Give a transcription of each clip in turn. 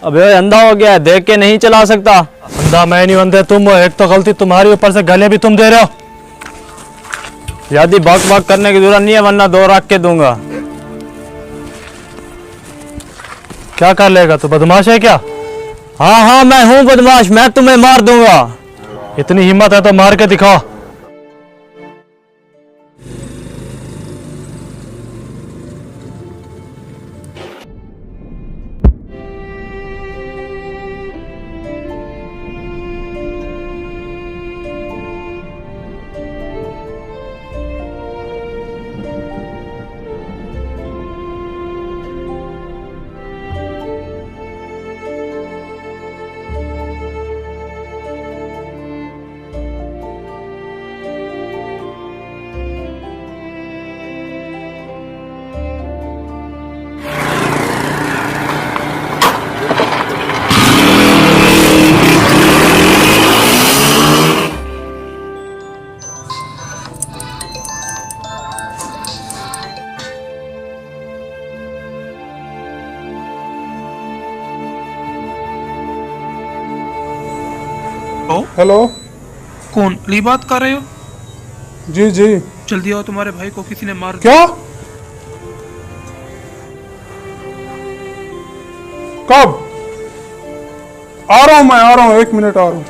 अबे अंधा हो गया है, देख के नहीं चला सकता। अंधा मैं नहीं, अंधे तुम हो। एक तो गलती तुम्हारी, ऊपर से गालियां भी तुम दे रहे हो। ज्यादा बक बक करने की जरूरत नहीं है, वरना दो रख के दूंगा। क्या कर लेगा तू, बदमाश है क्या? हाँ हाँ मैं हूँ बदमाश, मैं तुम्हें मार दूंगा। इतनी हिम्मत है तो मार के दिखाओ। हेलो। कौन अली बात कर रहे हो? जी जी। जल्दी आओ, तुम्हारे भाई को किसी ने मार क्या? कब? आ रहा हूं, मैं आ रहा हूं, 1 मिनट आ रहा हूं।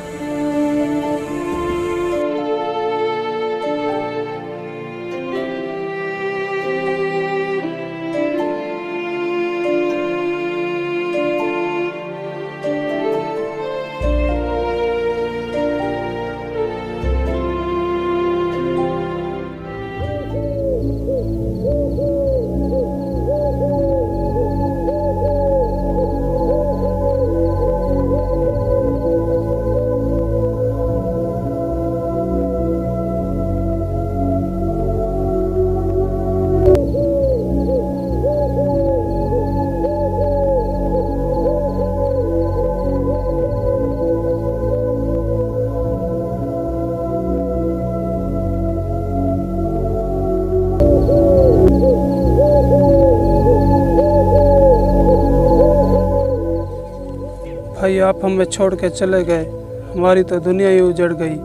भाई आप हमें छोड़ के चले गए, हमारी तो दुनिया ही उजड़ गई।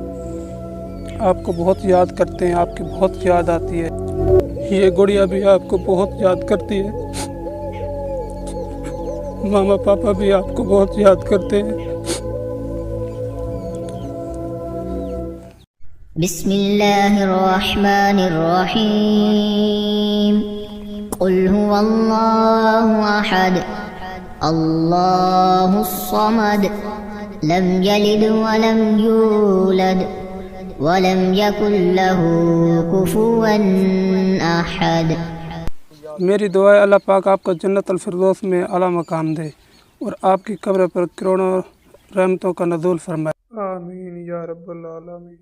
आपको बहुत याद करते हैं, आपकी बहुत याद आती है। ये गुड़िया भी आपको बहुत याद करती है। मामा पापा भी आपको बहुत याद करते हैं। बिस्मिल्लाहिर्रहमानिर्रहीम। कुल हुवल्लाहु अहद अल्लाहुस्समद लम यलिद वलम यूलद वलम यकुल लहू कुफुवन अहद। मेरी दुआ है अल्लाह पाक आपको जन्नत अल फिरदौस में आला मकाम दे और आपकी कब्र पर करोड़ों रहमतों का नज़ूल फरमाए। आमीन या रब्बल आलमीन।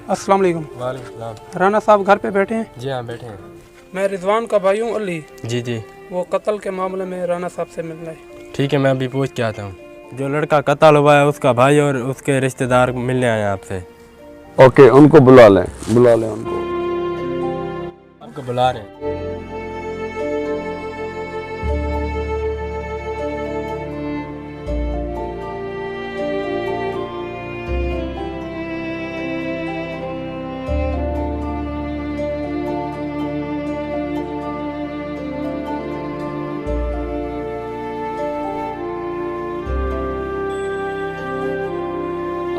अस्सलाम वालेकुम। वालेकुम। राना साहब घर पे बैठे हैं? जी हाँ बैठे हैं। मैं रिजवान का भाई हूँ अली। जी जी। वो कत्ल के मामले में राना साहब से मिलना है। ठीक है, मैं अभी पूछ के आता हूँ। जो लड़का कत्ल हुआ है उसका भाई और उसके रिश्तेदार मिलने आए हैं आपसे। ओके, उनको बुला लें उनको। आपको बुला रहे हैं।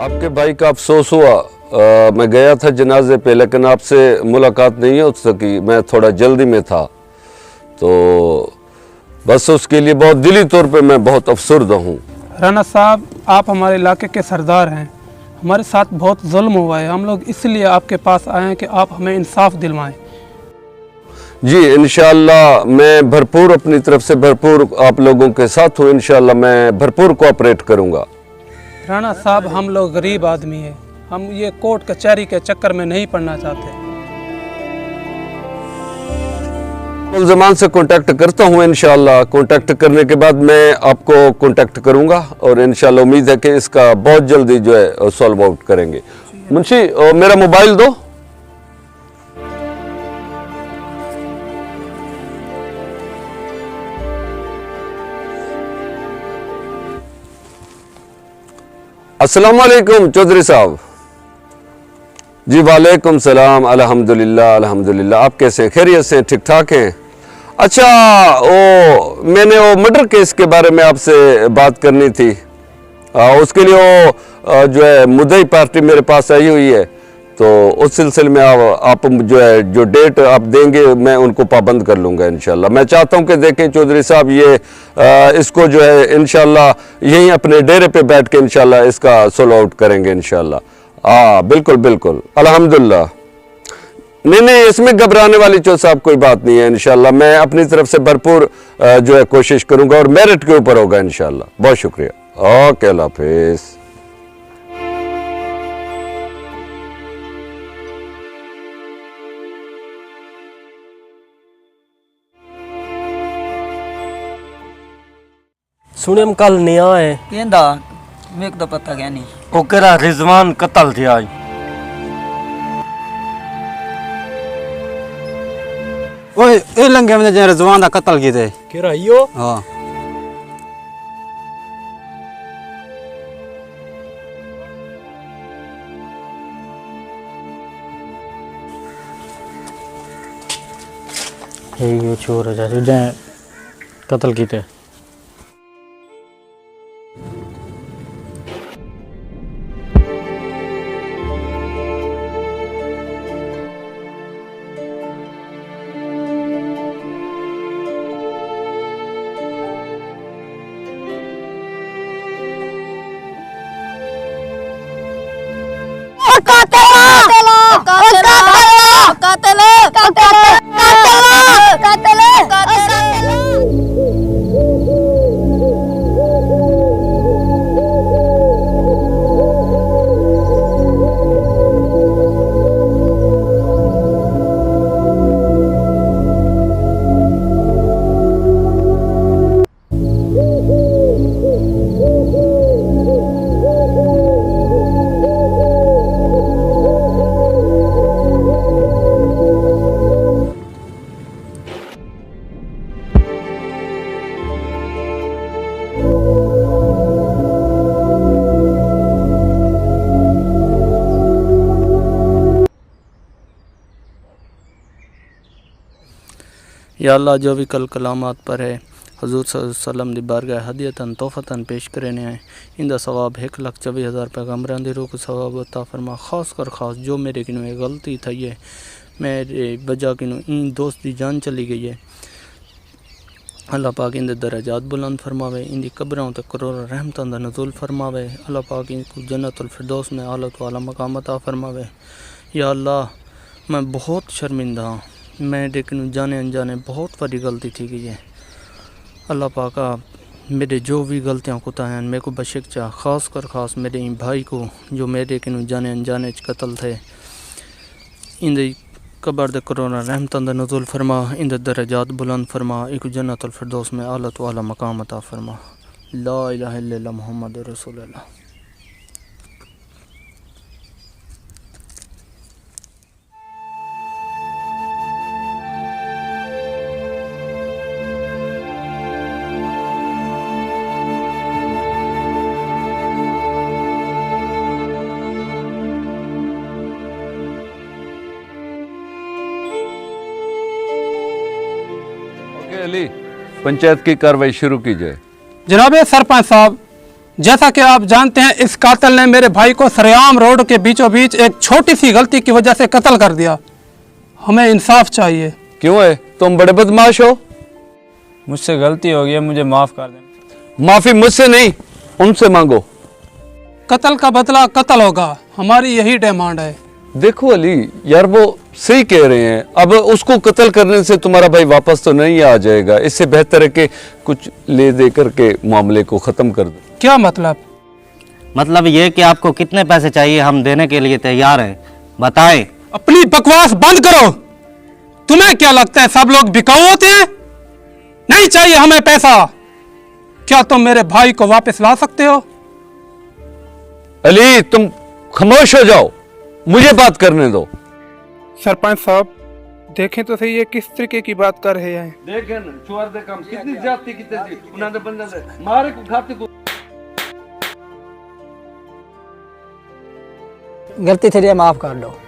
आपके भाई का अफसोस हुआ। मैं गया था जनाजे पे, लेकिन आपसे मुलाकात नहीं हो सकी, मैं थोड़ा जल्दी में था। तो बस उसके लिए बहुत दिली तौर पे मैं बहुत अफसरदा हूँ। राणा साहब, आप हमारे इलाके के सरदार हैं, हमारे साथ बहुत जुल्म हुआ है, हम लोग इसलिए आपके पास आए हैं कि आप हमें इंसाफ दिलवाएं। जी इंशाअल्लाह मैं भरपूर अपनी तरफ से भरपूर आप लोगों के साथ हूँ। इंशाअल्लाह मैं भरपूर कोऑपरेट करूँगा। राणा साहब, हम लोग गरीब आदमी हैं, हम ये कोर्ट कचहरी के चक्कर में नहीं पड़ना चाहते। कुल ज़मान से कांटेक्ट करता हूँ। इंशाअल्लाह कांटेक्ट करने के बाद मैं आपको कांटेक्ट करूँगा और इंशाअल्लाह उम्मीद है कि इसका बहुत जल्दी जो है सॉल्व आउट करेंगे। मुंशी मेरा मोबाइल दो। अस्सलाम वालेकुम चौधरी साहब। जी वालेकुम सलाम। अल्हम्दुलिल्लाह अल्हम्दुलिल्लाह। आप कैसे हैं? खैरियत से? ठीक ठाक हैं? अच्छा, मैंने वो मर्डर केस के बारे में आपसे बात करनी थी। उसके लिए वो जो है मुद्दई पार्टी मेरे पास आई हुई है, तो उस सिलसिले में आप जो है जो डेट आप देंगे मैं उनको पाबंद कर लूँगा इंशाल्लाह। मैं चाहता हूँ कि देखें चौधरी साहब, ये इसको जो है इंशाल्लाह यहीं अपने डेरे पे बैठ के इंशाल्लाह इसका सोल्व आउट करेंगे इंशाल्लाह। हाँ बिल्कुल बिल्कुल अल्हम्दुलिल्लाह। नहीं, इसमें घबराने वाली चौधरी साहब कोई बात नहीं है। इंशाल्लाह मैं अपनी तरफ से भरपूर जो है कोशिश करूँगा और मेरिट के ऊपर होगा इंशाल्लाह। बहुत शुक्रिया। ओके, अल्लाह हाफिज़। सुने हम कल नहीं आए कहंदा मेरे को तो पता क्या नहीं। ओ करा रिजवान कत्ल थे आज। ओए ए लंगे में जे रिजवान दा कत्ल कीते केरा यो? हां ये चोर है जैसे जे कत्ल कीते। या अल्लाह, जो भी कल कलामात पर है हजूर सल्लल्लाहु अलैहि वसल्लम दी बारगाह हदियतन तोहफतन पेश करने आए। इंदा सवाब 1,24,000 पैगम्बरां दी रूह को सवाब अता फरमा। खास कर खास जो मेरे किनू गलती थी है, मेरे वजह किनू इन दोस्त की जान चली गई है। अल्लाह पाक इंदे दर्जात बुलंद फरमावे, इंदी कब्रों तक करोड़ रहमतों दा नज़ुल फरमावे। अल्लाह पाक इनको जन्नतुल फिरदौस में आला तो आला मकाम अता फरमावे। या अल्लाह, मैं बहुत शर्मिंदा हूँ, मैं लेकिन जाने अनजाने बहुत बड़ी गलती थी गई है। अल्लाह पाका मेरे जो भी गलतियाँ कोताहियां मेरे को बख्श चाह। ख़ास कर ख़ास मेरे इन भाई को जो मेरे किन जाने अनजाने कत्ल थे, इंदी कबर दे करोना रहमतों दा नज़ुल फरमा, इंदे दर्जात बुलंद फरमा, एक जन्नतुल फिरदौस में आला तो आला मकाम अता फरमा। ला इलाहा इल्लल्लाह मुहम्मद रसूलुल्लाह। अली, पंचायत की कार्रवाई शुरू की जाए। जनाब सरपंच साहब, जैसा कि आप जानते हैं, इस कातिल ने मेरे भाई को सरेआम रोड के बीचों बीच एक छोटी सी गलती की वजह से कत्ल कर दिया। हमें इंसाफ चाहिए। क्यों है? तुम बड़े बदमाश हो। मुझसे गलती हो गई है, मुझे माफ़ कर देना। माफी मुझसे नहीं, उनसे मांगो। कत्ल का बदला कत्ल होगा, हमारी यही डिमांड है। देखो अली यार, वो सही कह रहे हैं। अब उसको कत्ल करने से तुम्हारा भाई वापस तो नहीं आ जाएगा। इससे बेहतर है कि कुछ ले दे करके मामले को ख़त्म कर दो। क्या मतलब? मतलब ये कि आपको कितने पैसे चाहिए, हम देने के लिए तैयार हैं, बताएं। अपनी बकवास बंद करो। तुम्हें क्या लगता है सब लोग बिकाऊ होते हैं? नहीं चाहिए हमें पैसा। क्या तुम मेरे भाई को वापस ला सकते हो? अली तुम खामोश हो जाओ, मुझे बात करने दो। सरपंच साहब देखें तो सही, ये किस तरीके की बात कर रहे हैं? देखें ना, चोर दे काम कितनी ज्यादती की तेजी, उन्होंने बंदे से मारे को घाटे को। गलती थी, माफ कर दो।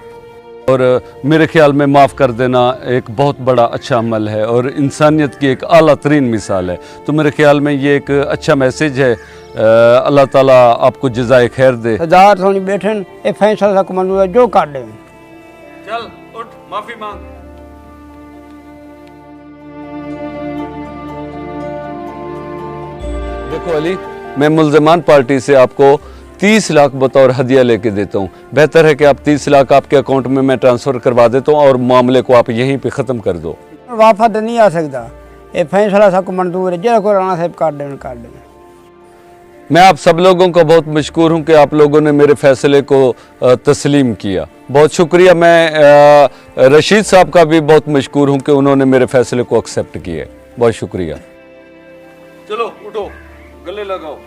और मेरे ख्याल में माफ़ कर देना एक बहुत बड़ा अच्छा अमल है और इंसानियत की एक आला तरीन मिसाल है। तो मेरे ख्याल में ये एक अच्छा मैसेज है। अल्लाह ताला आपको जज़ाए खैर दे। हजार थोड़ी बैठन, ये फैसला को मंजूर है, जो कर दे। चल उठ, माफी मांग। देखो अली, मैं मुल्ज़मान पार्टी से आपको 30 लाख बतौर हदिया लेके देता हूँ। बेहतर है कि आप 30 लाख आपके अकाउंट में मैं ट्रांसफ़र करवा देता हूँ और मामले को आप यहीं पे ख़त्म कर दो। वापस नहीं आ सकता, ये फैसला सबको मंजूर है, जो को राणा साहब कर दें। मैं आप सब लोगों का बहुत मशकूर हूँ कि आप लोगों ने मेरे फैसले को तस्लीम किया। बहुत शुक्रिया। मैं रशीद साहब का भी बहुत मशकूर हूँ कि उन्होंने मेरे फैसले को एक्सेप्ट किया। बहुत शुक्रिया। चलो उठो, गले लगाओ।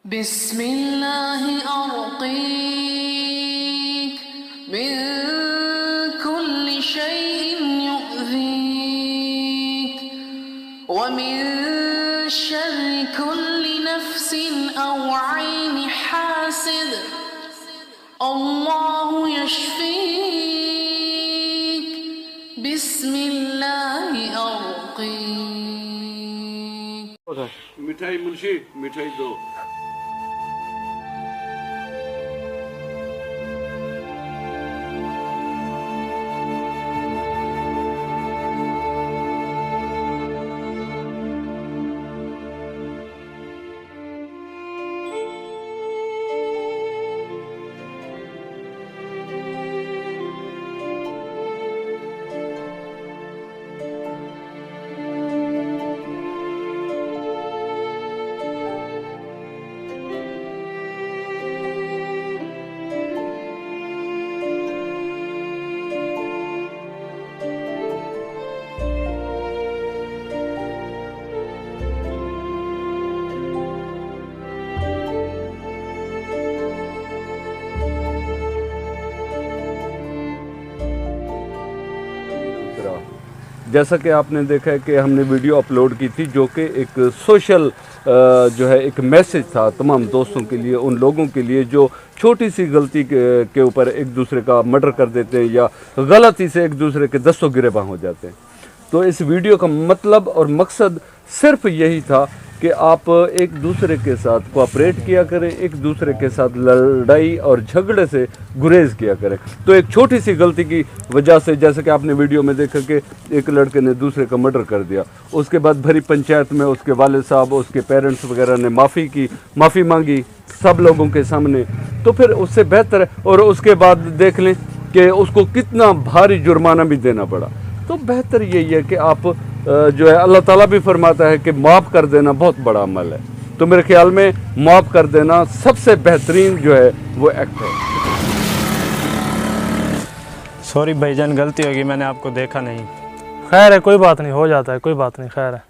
बिस्मिल्लाहि अर्क़ीक मिन कुल्ली शैइन युअज़ीक व मिन शर्रि कुल्ली नफ्सिन औ ऐनि हासिद अल्लाहु यश्फीक बिस्मिल्लाहि अर्क़ीक। मिठाई मुंशी, मिठाई दो। जैसा कि आपने देखा है कि हमने वीडियो अपलोड की थी जो कि एक सोशल जो है एक मैसेज था तमाम दोस्तों के लिए, उन लोगों के लिए जो छोटी सी गलती के ऊपर एक दूसरे का मर्डर कर देते हैं या गलती से एक दूसरे के दस्तों गिरेबां हो जाते हैं। तो इस वीडियो का मतलब और मकसद सिर्फ यही था कि आप एक दूसरे के साथ कोऑपरेट किया करें, एक दूसरे के साथ लड़ाई और झगड़े से गुरेज किया करें। तो एक छोटी सी गलती की वजह से, जैसे कि आपने वीडियो में देखा कि एक लड़के ने दूसरे का मर्डर कर दिया, उसके बाद भरी पंचायत में उसके वालिद साहब, उसके पेरेंट्स वगैरह ने माफ़ी मांगी सब लोगों के सामने, तो फिर उससे बेहतर है। और उसके बाद देख लें कि उसको कितना भारी जुर्माना भी देना पड़ा। तो बेहतर यही है कि आप जो है, अल्लाह ताला भी फरमाता है कि माफ़ कर देना बहुत बड़ा अमल है। तो मेरे ख्याल में माफ़ कर देना सबसे बेहतरीन जो है वो एक्ट है। सॉरी भाईजान, गलती होगी, मैंने आपको देखा नहीं। खैर है, कोई बात नहीं, हो जाता है, कोई बात नहीं, खैर है।